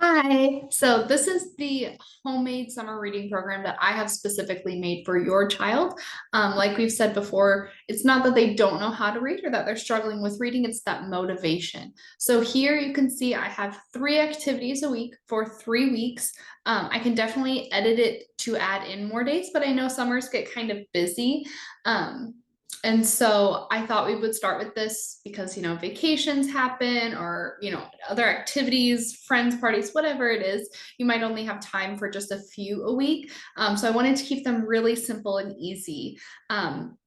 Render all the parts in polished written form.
Hi. So this is the homemade summer reading program that I have specifically made for your child. Like we've said before, it's not that they don't know how to read or that they're struggling with reading, it's that motivation. So here you can see I have 3 activities a week for 3 weeks. I can definitely edit it to add in more days, but I know summers get kind of busy. Um, and so I thought we would start with this because, vacations happen or, other activities, friends, parties, whatever it is, you might only have time for just a few a week. So I wanted to keep them really simple and easy.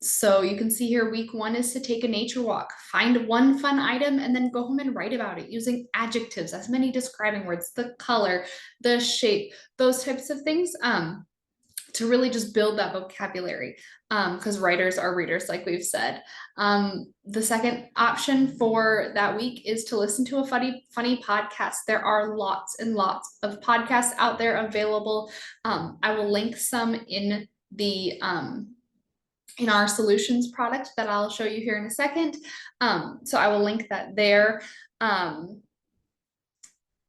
So you can see here, week 1 is to take a nature walk, find one fun item, and then go home and write about it using adjectives, as many describing words, the color, the shape, those types of things. To really just build that vocabulary because writers are readers, like we've said. The second option for that week is to listen to a funny podcast. There are lots and lots of podcasts out there available. I will link some the in our solutions product that I'll show you here in a second. So I will link that there.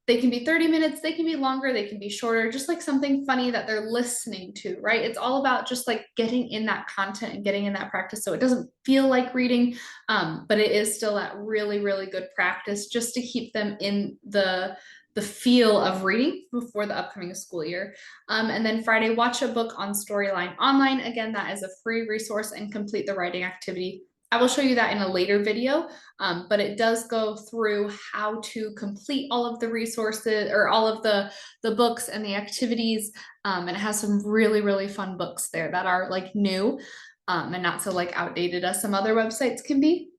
They can be 30 minutes, they can be longer, they can be shorter, just like something funny that they're listening to, right? It's all about just like getting in that content and getting in that practice so it doesn't feel like reading, but it is still that really, really good practice just to keep them in the feel of reading before the upcoming school year. And then Friday, watch a book on Storyline Online. Again, that is a free resource and complete the writing activity. I will show you that in a later video, but it does go through how to complete all of the resources or all of the books and the activities. And it has some really, really fun books there that are like new and not so like outdated as some other websites can be.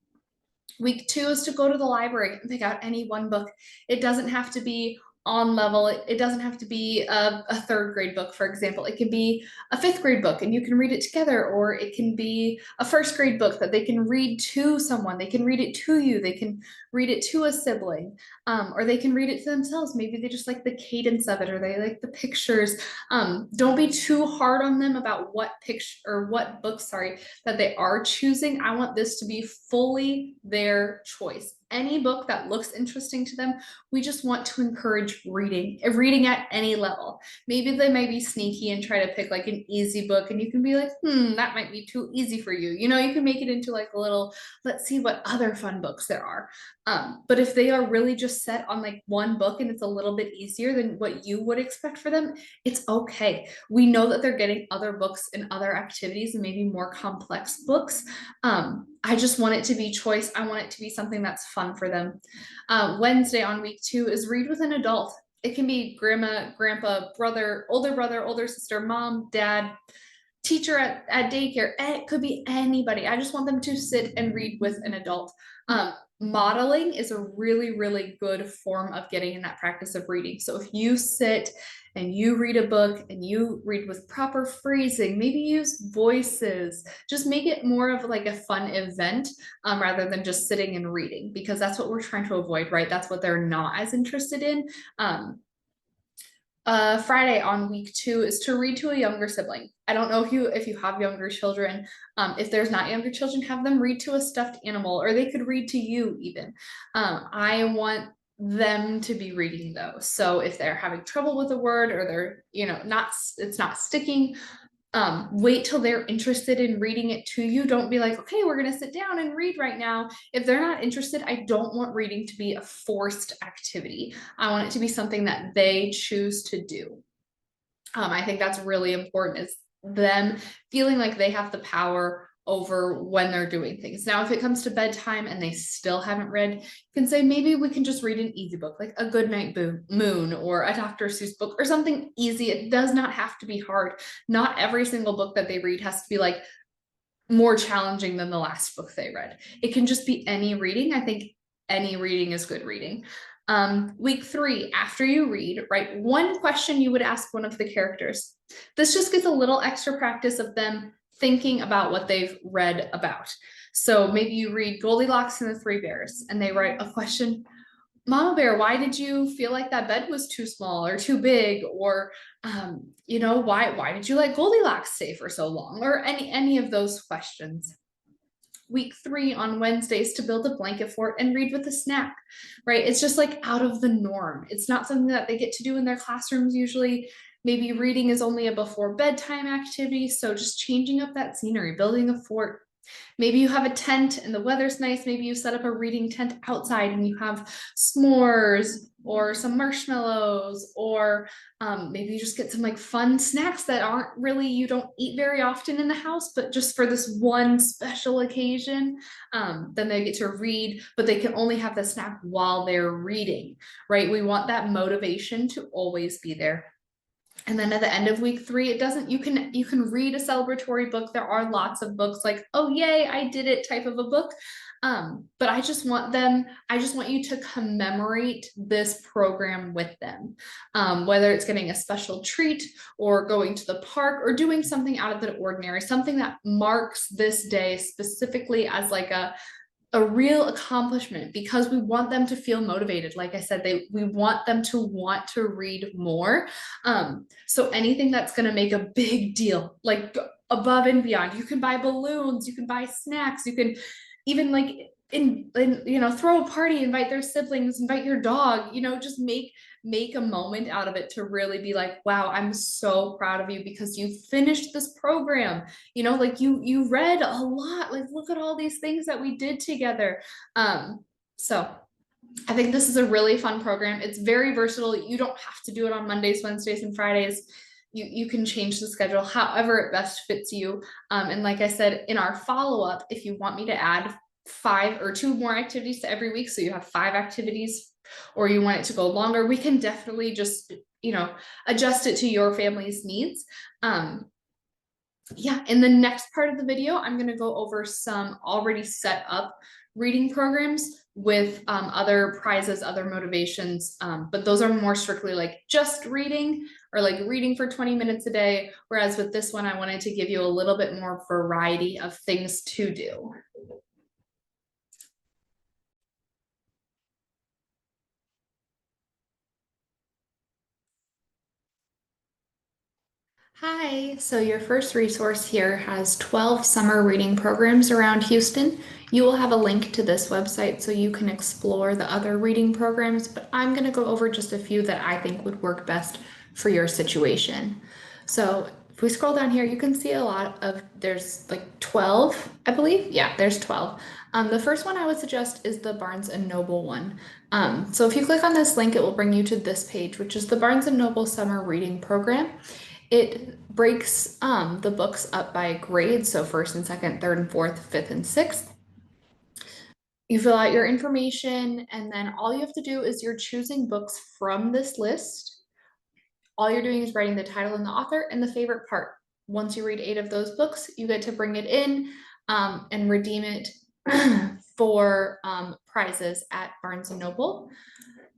Week 2 is to go to the library and pick out any one book. It doesn't have to be on level. It doesn't have to be a third grade book, for example. It can be a fifth grade book and you can read it together, or it can be a first grade book that they can read to someone. They can read it to you. They can read it to a sibling, or they can read it to themselves. Maybe they just like the cadence of it or they like the pictures. Don't be too hard on them about what picture or what book, sorry, that they are choosing. I want this to be fully their choice. Any book that looks interesting to them, we just want to encourage reading at any level. Maybe they might be sneaky and try to pick like an easy book, and you can be like, that might be too easy for you. You can make it into like a little, let's see what other fun books there are. But if they are really just set on like one book and it's a little bit easier than what you would expect for them, it's okay. We know that they're getting other books and other activities and maybe more complex books. I just want it to be choice. I want it to be something that's fun for them. Wednesday on week 2 is read with an adult. It can be grandma, grandpa, brother, older sister, mom, dad, teacher at daycare. It could be anybody. I just want them to sit and read with an adult. Modeling is a really, really good form of getting in that practice of reading. So if you sit and you read a book and you read with proper phrasing, maybe use voices, just make it more of like a fun event rather than just sitting and reading, because that's what we're trying to avoid, right? That's what they're not as interested in. Friday on week 2 is to read to a younger sibling. I don't know if you have younger children. If there's not younger children, have them read to a stuffed animal, or they could read to you even. I want them to be reading those. So if they're having trouble with a word or they're, it's not sticking, wait till they're interested in reading it to you. Don't be like, okay, we're going to sit down and read right now. If they're not interested, I don't want reading to be a forced activity. I want it to be something that they choose to do. I think that's really important, is them feeling like they have the power over when they're doing things. Now, if it comes to bedtime and they still haven't read, you can say, maybe we can just read an easy book, like A Goodnight Moon or a Dr. Seuss book or something easy. It does not have to be hard. Not every single book that they read has to be like more challenging than the last book they read. It can just be any reading. I think any reading is good reading. Week 3, after you read, write one question you would ask one of the characters. This just gets a little extra practice of them thinking about what they've read about. So maybe you read Goldilocks and the Three Bears, and they write a question. Mama Bear, why did you feel like that bed was too small or too big? Or, why did you let Goldilocks stay for so long? Or any of those questions. week 3 on Wednesdays to build a blanket fort and read with a snack, right? It's just like out of the norm. It's not something that they get to do in their classrooms usually. Maybe reading is only a before bedtime activity. So just changing up that scenery, building a fort. Maybe you have a tent and the weather's nice. Maybe you set up a reading tent outside and you have s'mores or some marshmallows, or maybe you just get some like fun snacks that aren't really, you don't eat very often in the house, but just for this one special occasion, then they get to read, but they can only have the snack while they're reading, right? We want that motivation to always be there. And then at the end of week 3, it doesn't, you can read a celebratory book. There are lots of books like, oh yay, I did it type of a book. But I just want you to commemorate this program with them. Whether it's getting a special treat or going to the park or doing something out of the ordinary, something that marks this day specifically as like a real accomplishment, because we want them to feel motivated. Like I said, we want them to want to read more. So anything that's going to make a big deal, like above and beyond, you can buy balloons, you can buy snacks, you can even like throw a party, invite their siblings, invite your dog, just make a moment out of it to really be like, wow, I'm so proud of you because you finished this program, like you read a lot, like look at all these things that we did together. So I think this is a really fun program. It's very versatile. You don't have to do it on Mondays, Wednesdays, and Fridays. You can change the schedule however it best fits you. And like I said, in our follow-up, if you want me to add 5 or 2 more activities to every week, so you have 5 activities, or you want it to go longer, we can definitely just, adjust it to your family's needs. Yeah, in the next part of the video, I'm going to go over some already set up reading programs with other prizes, other motivations, but those are more strictly like just reading or like reading for 20 minutes a day. Whereas with this one, I wanted to give you a little bit more variety of things to do. Hi, so your first resource here has 12 summer reading programs around Houston. You will have a link to this website so you can explore the other reading programs, but I'm going to go over just a few that I think would work best for your situation. So if we scroll down here, you can see there's like 12, I believe. Yeah, there's 12. The first one I would suggest is the Barnes & Noble one. So if you click on this link, it will bring you to this page, which is the Barnes & Noble Summer Reading Program. It breaks the books up by grade, so first and second, third and fourth, fifth and sixth. You fill out your information, and then all you have to do is you're choosing books from this list. All you're doing is writing the title and the author and the favorite part. Once you read 8 of those books, you get to bring it in and redeem it for prizes at Barnes & Noble.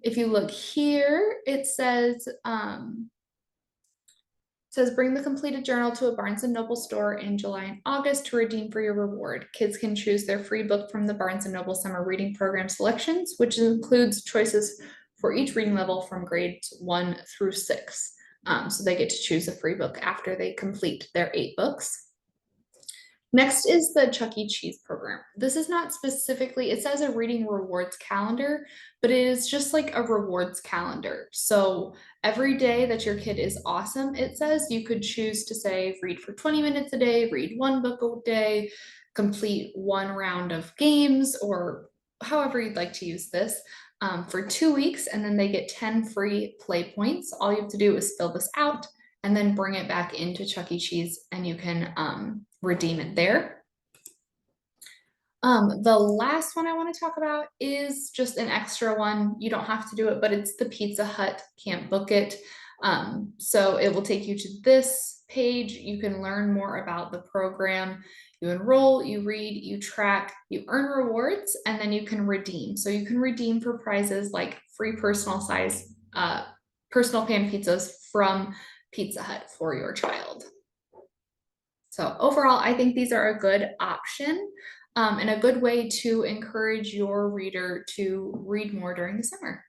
If you look here, it says bring the completed journal to a Barnes & Noble store in July and August to redeem for your reward. Kids can choose their free book from the Barnes & Noble Summer Reading Program selections, which includes choices for each reading level from grades 1 through 6. So they get to choose a free book after they complete their 8 books. Next is the Chuck E. Cheese program. This is not specifically, it says a reading rewards calendar, but it is just like a rewards calendar. So every day that your kid is awesome, it says you could choose to say read for 20 minutes a day, read 1 book a day, complete 1 round of games, or however you'd like to use this, for 2 weeks, and then they get 10 free play points. All you have to do is fill this out and then bring it back into Chuck E. Cheese, and you can redeem it there. The last one I want to talk about is just an extra one. You don't have to do it, but it's the Pizza Hut Can't Book It. So it will take you to this page. You can learn more about the program. You enroll, you read, you track, you earn rewards, and then you can redeem. So you can redeem for prizes like free personal pan pizzas from Pizza Hut for your child. So overall, I think these are a good option and a good way to encourage your reader to read more during the summer.